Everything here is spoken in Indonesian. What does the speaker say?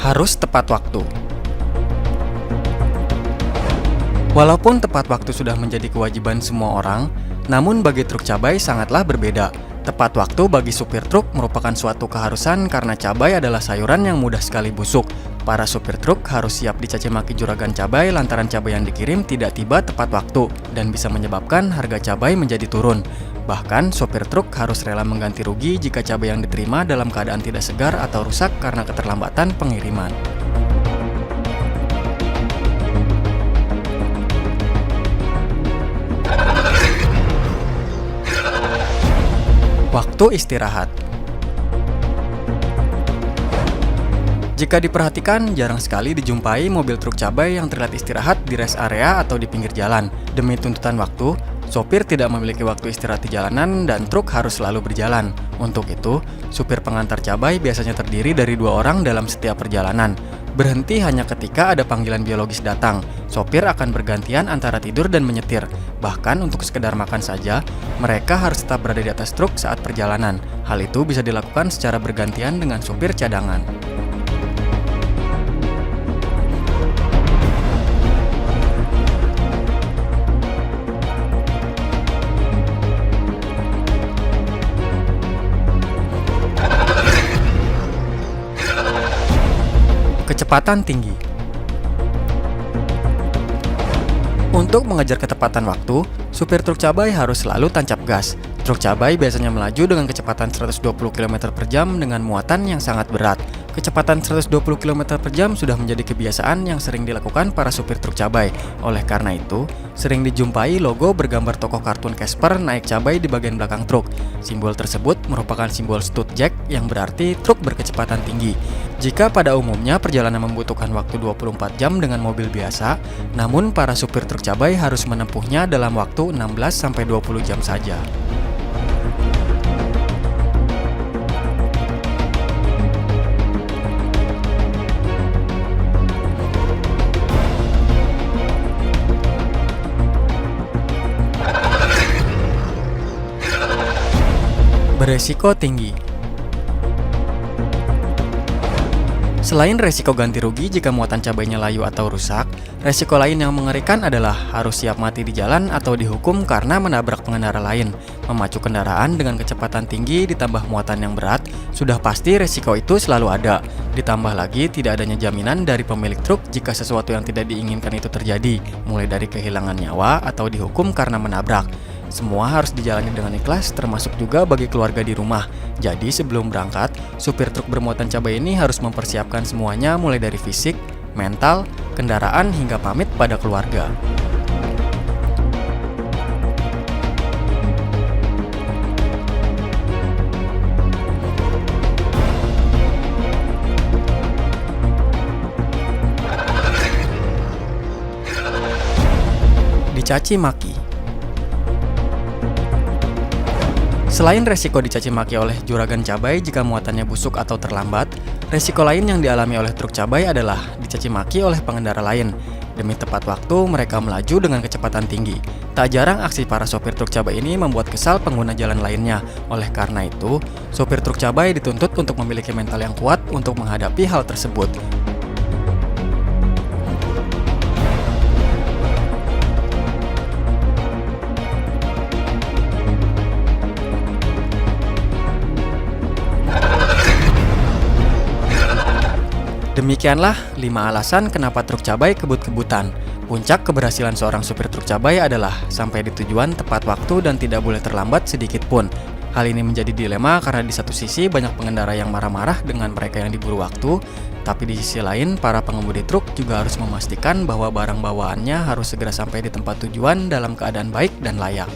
Harus tepat waktu. Walaupun tepat waktu sudah menjadi kewajiban semua orang, namun bagi truk cabai sangatlah berbeda. Tepat waktu bagi supir truk merupakan suatu keharusan karena cabai adalah sayuran yang mudah sekali busuk. Para supir truk harus siap dicaci maki juragan cabai lantaran cabai yang dikirim tidak tiba tepat waktu dan bisa menyebabkan harga cabai menjadi turun. Bahkan, sopir truk harus rela mengganti rugi jika cabai yang diterima dalam keadaan tidak segar atau rusak karena keterlambatan pengiriman. Waktu istirahat. Jika diperhatikan, jarang sekali dijumpai mobil truk cabai yang terlihat istirahat di rest area atau di pinggir jalan. Demi tuntutan waktu, sopir tidak memiliki waktu istirahat di jalanan dan truk harus selalu berjalan. Untuk itu, supir pengantar cabai biasanya terdiri dari 2 orang dalam setiap perjalanan. Berhenti hanya ketika ada panggilan biologis datang. Sopir akan bergantian antara tidur dan menyetir. Bahkan untuk sekedar makan saja, mereka harus tetap berada di atas truk saat perjalanan. Hal itu bisa dilakukan secara bergantian dengan supir cadangan. Kecepatan tinggi. Untuk mengejar ketepatan waktu, supir truk cabai harus selalu tancap gas. Truk cabai biasanya melaju dengan kecepatan 120 km per jam dengan muatan yang sangat berat. Kecepatan 120 km per jam sudah menjadi kebiasaan yang sering dilakukan para supir truk cabai. Oleh karena itu, sering dijumpai logo bergambar tokoh kartun Casper naik cabai di bagian belakang truk. Simbol tersebut merupakan simbol stud jack yang berarti truk berkecepatan tinggi. Jika pada umumnya perjalanan membutuhkan waktu 24 jam dengan mobil biasa, namun para supir truk cabai harus menempuhnya dalam waktu 16-20 jam saja. Beresiko tinggi. Selain resiko ganti rugi jika muatan cabainya layu atau rusak, resiko lain yang mengerikan adalah harus siap mati di jalan atau dihukum karena menabrak pengendara lain. Memacu kendaraan dengan kecepatan tinggi ditambah muatan yang berat, sudah pasti resiko itu selalu ada. Ditambah lagi tidak adanya jaminan dari pemilik truk jika sesuatu yang tidak diinginkan itu terjadi, mulai dari kehilangan nyawa atau dihukum karena menabrak. Semua harus dijalani dengan ikhlas, termasuk juga bagi keluarga di rumah. Jadi sebelum berangkat, supir truk bermuatan cabai ini harus mempersiapkan semuanya mulai dari fisik, mental, kendaraan hingga pamit pada keluarga. Dicaci maki. Selain resiko dicaci maki oleh juragan cabai jika muatannya busuk atau terlambat, resiko lain yang dialami oleh truk cabai adalah dicaci maki oleh pengendara lain. Demi tepat waktu, mereka melaju dengan kecepatan tinggi. Tak jarang aksi para sopir truk cabai ini membuat kesal pengguna jalan lainnya. Oleh karena itu, sopir truk cabai dituntut untuk memiliki mental yang kuat untuk menghadapi hal tersebut. Demikianlah 5 alasan kenapa truk cabai kebut-kebutan. Puncak keberhasilan seorang supir truk cabai adalah sampai di tujuan tepat waktu dan tidak boleh terlambat sedikit pun. Hal ini menjadi dilema karena di satu sisi banyak pengendara yang marah-marah dengan mereka yang diburu waktu, tapi di sisi lain para pengemudi truk juga harus memastikan bahwa barang bawaannya harus segera sampai di tempat tujuan dalam keadaan baik dan layak.